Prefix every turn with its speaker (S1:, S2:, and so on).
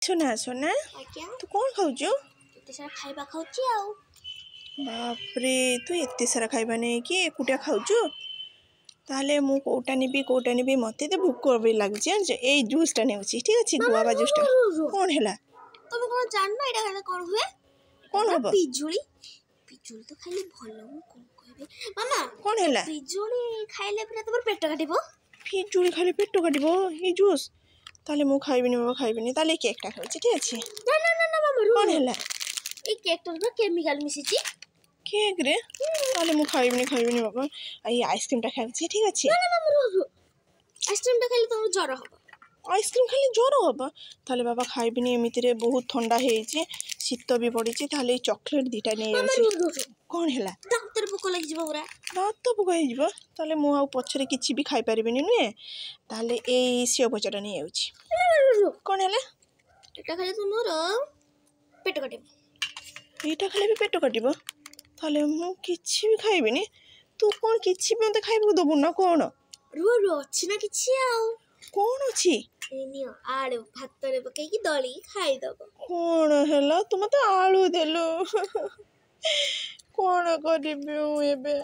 S1: सोना सोना
S2: आज्ञा
S1: तू कौन खाऊଛୁ?
S2: एते सारा खाइबा खाउची आउ
S1: बापरे तू एते सारा खाइबा नहीं कि एकुटिया खाऊଛୁ? ताहले मु कोटा निबी मते तो भूख भी लाଗୁଛି ଜାଣିଛ ଏଇ ଜୁସ୍ ଟା ନେଉଛି ठीक ଅଛି गुआवा जूस टा कौन हैला
S2: तमे कोन जान ना एटा खाले कोन हुए
S1: कौन हबो
S2: पिजुली पिजुली तो खाली भलो मु कोन कहबे मामा
S1: कौन हैला
S2: पिजुली खाइले पुरा तमर पेट काटिबो
S1: पिजुली खाली पेट काटिबो ये जूस ताहले मु खाइबिनी बाबा खाइबिनी ताहले केक टा खाଉଛି ठीक ଅଛି
S2: ना ना ना ना मामा
S1: कौन हैला
S2: ए केक तो केमिकल मिसिची
S1: केक रे ताहले मु खाइबिनी बाबा आई आइसक्रीम टा खाଉଛି ठीक ଅଛି
S2: ना ना मामा रो आइसक्रीम टा खाइले तमर ज्वर हबो
S1: आइसक्रीम खाली ज्वर हबो ताहले बाबा खाइबिनी एमितिरे बहुत ठंडा हेइची शीत भी पड़ीची ताहले चॉकलेट दीटा नै आछि कौन हैला
S2: दांतर पोक लागि जिवो पुरा
S1: दांत पोक हे जिवो ताहले मु आ पछरे किछि भी खाइ परिबिनी नुए ताहले ए सेव बचटा नै आउची कौन हैला
S2: एटा खाले तमर पेट काटिबो
S1: एटा खाले भी पेट काटिबो ताहले मु किछि भी खाइबिनी तू कोन किछि भी मते खाइबो दबु ना कोन
S2: रो अछि ना किछि आउ
S1: कौन अछि
S2: एनियो आलू भात रे पकई की दली खाइ दबो
S1: कौन हैला तू मते आलू देलो कौन करिबिउ एबे